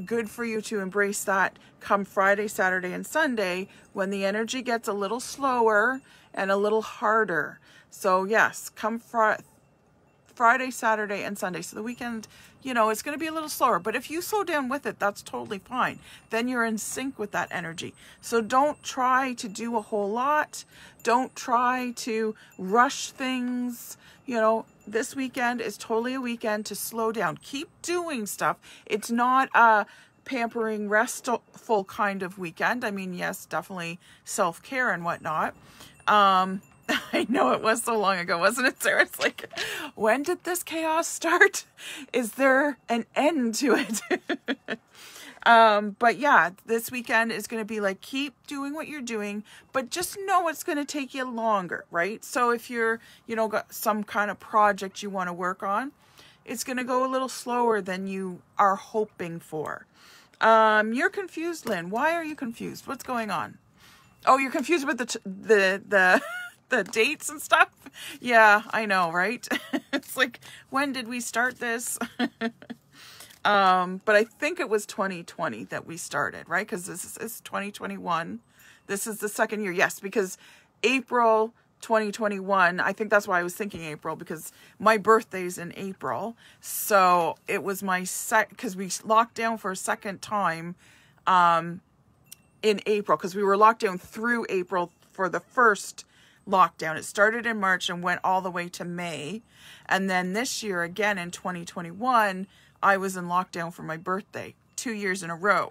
good for you to embrace that come Friday, Saturday, and Sunday, when the energy gets a little slower and a little harder. So yes, come Friday, Saturday, and Sunday. So the weekend, it's going to be a little slower. But if you slow down with it, that's totally fine. Then you're in sync with that energy. So don't try to do a whole lot. Don't try to rush things. This weekend is totally a weekend to slow down. Keep doing stuff. It's not a pampering, restful kind of weekend. I mean, yes, definitely self-care and whatnot. I know it was so long ago, wasn't it, Sarah? It's like, when did this chaos start? Is there an end to it? But yeah, this weekend is going to be like, keep doing what you're doing, but just know it's going to take you longer, right? So if you're, got some kind of project you want to work on, it's going to go a little slower than you are hoping for. You're confused, Lynn. Why are you confused? What's going on? Oh, you're confused with the dates and stuff? Yeah, I know, right? It's like, when did we start this? But I think it was 2020 that we started, right? Because this is 2021. This is the second year. Yes, because April 2021, I think that's why I was thinking April, because my birthday's in April. So it was my because we locked down for a second time in April, because we were locked down through April for the first lockdown. It started in March and went all the way to May. And then this year, again in 2021, I was in lockdown for my birthday 2 years in a row.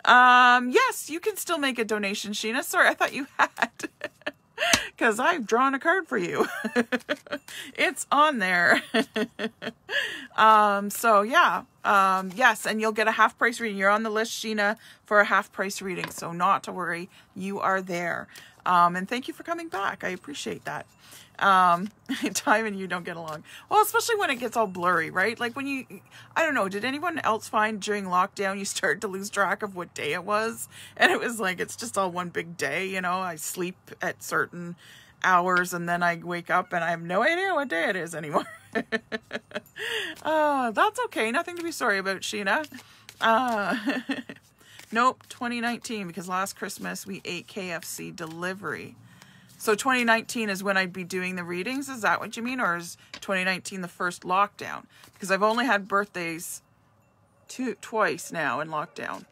Yes, you can still make a donation, Sheena. Sorry, I thought you had. Because I've drawn a card for you. It's on there. So yeah. Yes, and you'll get a half price reading. You're on the list, Sheena, for a half price reading. So not to worry, you are there. And thank you for coming back. I appreciate that. Time and you don't get along. Well, especially when it gets all blurry, right? Like when I don't know, did anyone else find during lockdown you started to lose track of what day it was? And it was like, it's just all one big day, I sleep at certain hours and then I wake up and I have no idea what day it is anymore. That's okay. Nothing to be sorry about, Sheena. Nope, 2019, because last Christmas we ate KFC delivery. So 2019 is when I'd be doing the readings. Is that what you mean? Or is 2019 the first lockdown? Because I've only had birthdays twice now in lockdown.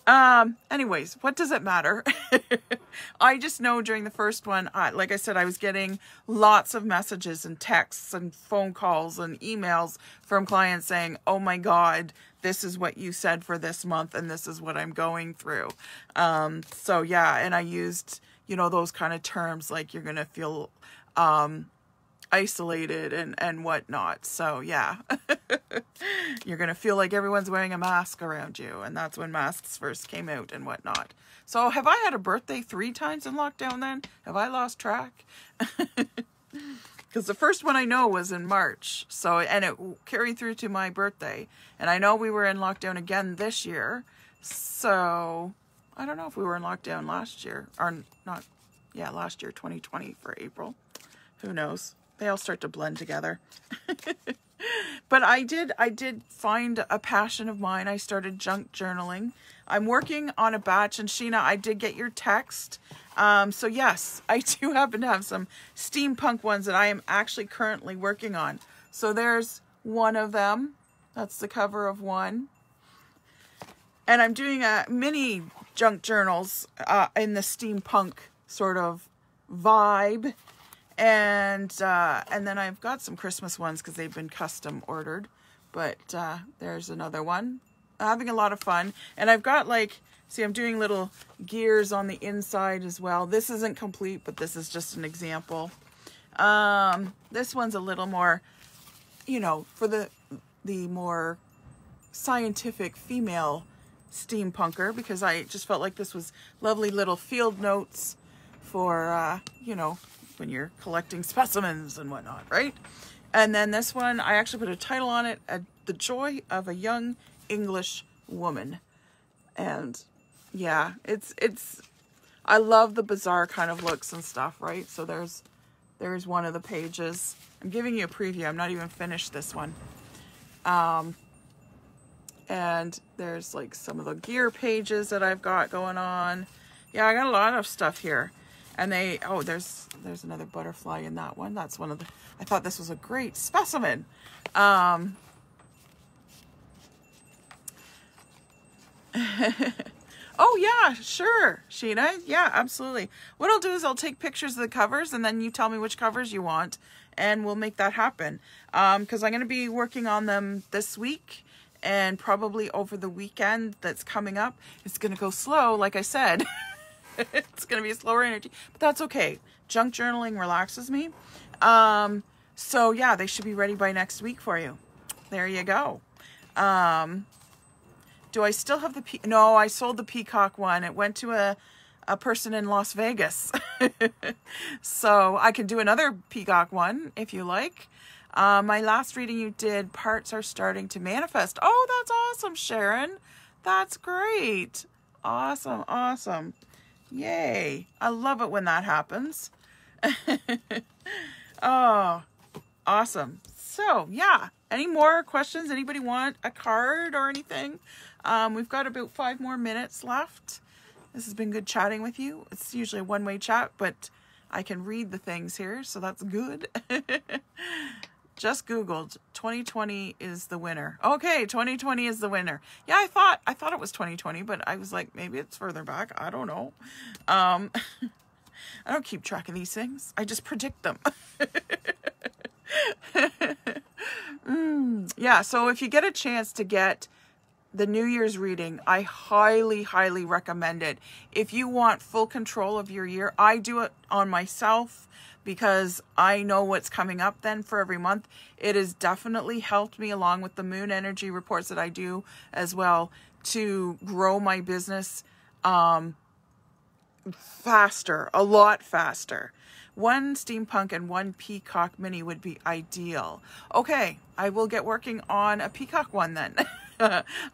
Anyways, what does it matter? I just know during the first one, like I said, I was getting lots of messages and texts and phone calls and emails from clients saying, oh my God, this is what you said for this month and this is what I'm going through. So yeah, and I used, you know, those kind of terms like you're going to feel, isolated and whatnot. So yeah, you're going to feel like everyone's wearing a mask around you. And that's when masks first came out and whatnot. So have I had a birthday 3 times in lockdown then? Have I lost track? Because the first one I know was in March. So, and it carried through to my birthday. And I know we were in lockdown again this year. So I don't know if we were in lockdown last year or not. Yeah, last year, 2020 for April. Who knows? They all start to blend together. But I did find a passion of mine. I started junk journaling. I'm working on a batch, and Sheena, I did get your text. So yes, I do happen to have some steampunk ones that I am actually currently working on. So there's one of them. That's the cover of one. And I'm doing a mini junk journals in the steampunk sort of vibe. And then I've got some Christmas ones because they've been custom ordered. But there's another one. Having a lot of fun. And I've got like, see, I'm doing little gears on the inside as well. This isn't complete, but this is just an example. This one's a little more, you know, for the more scientific female steampunker, because I just felt like this was lovely little field notes for, you know, when you're collecting specimens and whatnot, right? And then this one, I actually put a title on it, The Joy of a Young English Woman. And yeah, it's I love the bizarre kind of looks and stuff, right? So there's one of the pages. I'm giving you a preview. I'm not even finished this one. And there's like some of the gear pages that I've got going on. Yeah, I got a lot of stuff here. And there's another butterfly in that one. That's one of the, I thought this was a great specimen. Oh yeah, sure, Sheena. Yeah, absolutely. What I'll do is I'll take pictures of the covers and then you tell me which covers you want and we'll make that happen. Because I'm going to be working on them this week and probably over the weekend that's coming up. It's going to go slow, like I said. It's going to be a slower energy, but that's okay. Junk journaling relaxes me. So yeah, they should be ready by next week for you. There you go. Do I still have the no, I sold the peacock one. It went to a person in Las Vegas. So I can do another peacock one if you like. My last reading you did, parts are starting to manifest. Oh, that's awesome, Sharon. That's great. Awesome, awesome. Yay. I love it when that happens. Oh, awesome. So, yeah. Any more questions? Anybody want a card or anything? We've got about 5 more minutes left. This has been good chatting with you. It's usually a one-way chat, but I can read the things here, so that's good. Just Googled 2020 is the winner. Okay, 2020 is the winner. Yeah, I thought it was 2020, but I was like, maybe it's further back. I don't know. I don't keep track of these things. I just predict them. Yeah, so if you get a chance to get the New Year's reading, I highly, highly recommend it. If you want full control of your year, I do it on myself because I know what's coming up then for every month. It has definitely helped me, along with the moon energy reports that I do as well, to grow my business faster, a lot faster. 1 steampunk and 1 peacock mini would be ideal. Okay, I will get working on a peacock one then.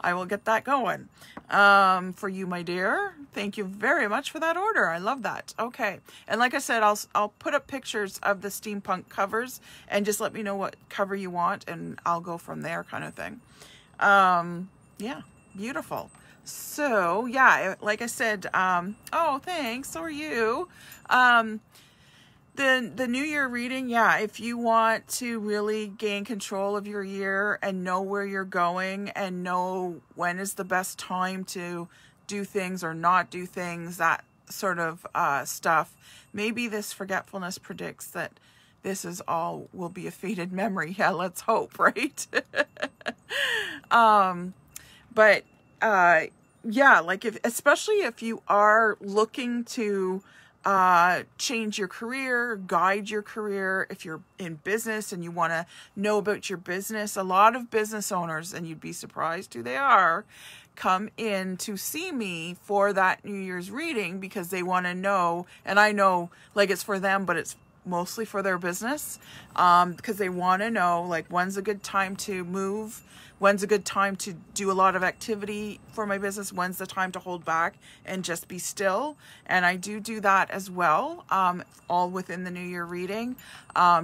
I will get that going for you, my dear. Thank you very much for that order. I love that. Okay, and like I said, I'll put up pictures of the steampunk covers and just let me know what cover you want, and I'll go from there, kind of thing. Yeah, beautiful. So yeah, like I said, oh, thanks. So are you. The New Year reading, yeah, if you want to really gain control of your year and know where you're going and know when is the best time to do things or not do things, that sort of stuff. Maybe this forgetfulness predicts that this is all will be a faded memory. Yeah, let's hope, right? But yeah, like especially if you are looking to change your career, guide your career, if you're in business and you want to know about your business, a lot of business owners, and you'd be surprised who they are, come in to see me for that New Year's reading because they want to know, and I know like it's for them, but it's mostly for their business, because they want to know like when's a good time to move, when's a good time to do a lot of activity for my business, when's the time to hold back and just be still. And I do that as well, all within the New Year reading.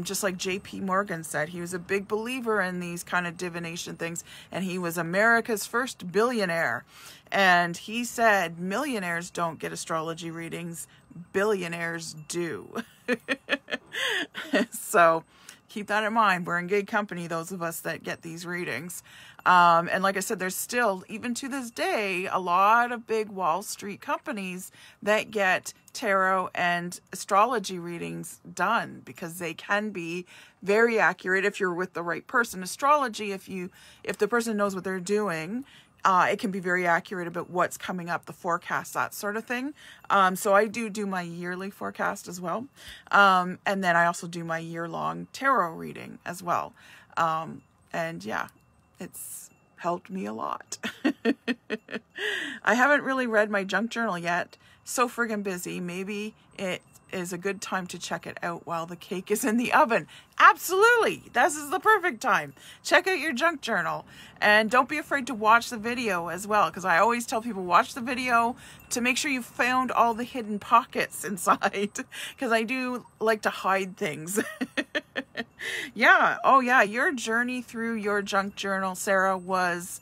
Just like JP Morgan said, he was a big believer in these kind of divination things, and he was America's first billionaire. And he said millionaires don't get astrology readings, billionaires do. So keep that in mind. We're in good company, those of us that get these readings. And like I said, there's still, even to this day, a lot of big Wall Street companies that get tarot and astrology readings done because they can be very accurate if you're with the right person. Astrology, if the person knows what they're doing, it can be very accurate about what's coming up, the forecast, that sort of thing. So I do my yearly forecast as well. And then I also do my year-long tarot reading as well. And yeah, it's helped me a lot. I haven't really read my junk journal yet. So friggin' busy. Maybe it is a good time to check it out while the cake is in the oven. Absolutely. This is the perfect time. Check out your junk journal, and don't be afraid to watch the video as well, because I always tell people watch the video to make sure you found all the hidden pockets inside, because I do like to hide things. Yeah. Oh yeah. Your journey through your junk journal, Sarah, was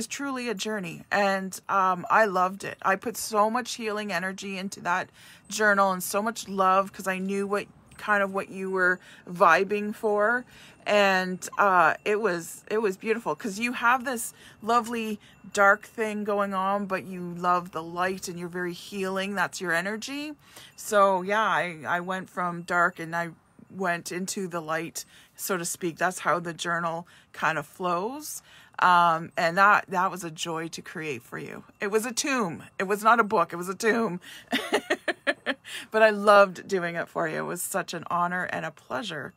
truly a journey, and I loved it. I put so much healing energy into that journal and so much love because I knew what you were vibing for, and it was beautiful because you have this lovely dark thing going on, but you love the light and you're very healing. That's your energy. So yeah, I went from dark and I went into the light, so to speak. That's how the journal kind of flows. And that was a joy to create for you. It was a tomb. It was not a book. It was a tomb. But I loved doing it for you. It was such an honor and a pleasure.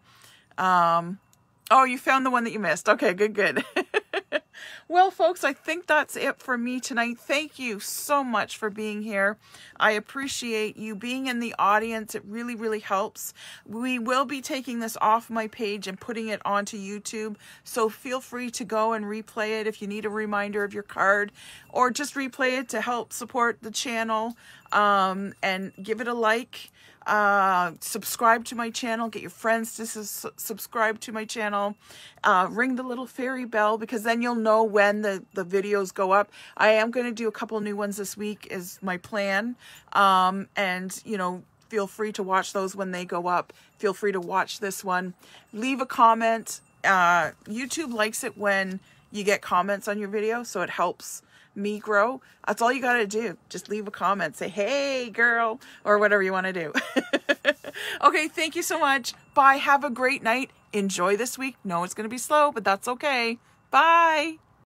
Oh, you found the one that you missed. Okay, good. Well, folks, I think that's it for me tonight. Thank you so much for being here. I appreciate you being in the audience. It really, really helps. We will be taking this off my page and putting it onto YouTube, so feel free to go and replay it if you need a reminder of your card, or just replay it to help support the channel, and give it a like. Subscribe to my channel, get your friends to subscribe to my channel, ring the little fairy bell, because then you'll know when the videos go up. I am going to do a couple new ones this week is my plan. And feel free to watch those when they go up. Feel free to watch this one. Leave a comment. YouTube likes it when you get comments on your video, so it helps me grow. That's all you got to do. Just leave a comment. Say, hey, girl, or whatever you want to do. Okay, thank you so much. Bye. Have a great night. Enjoy this week. No, it's going to be slow, but that's okay. Bye.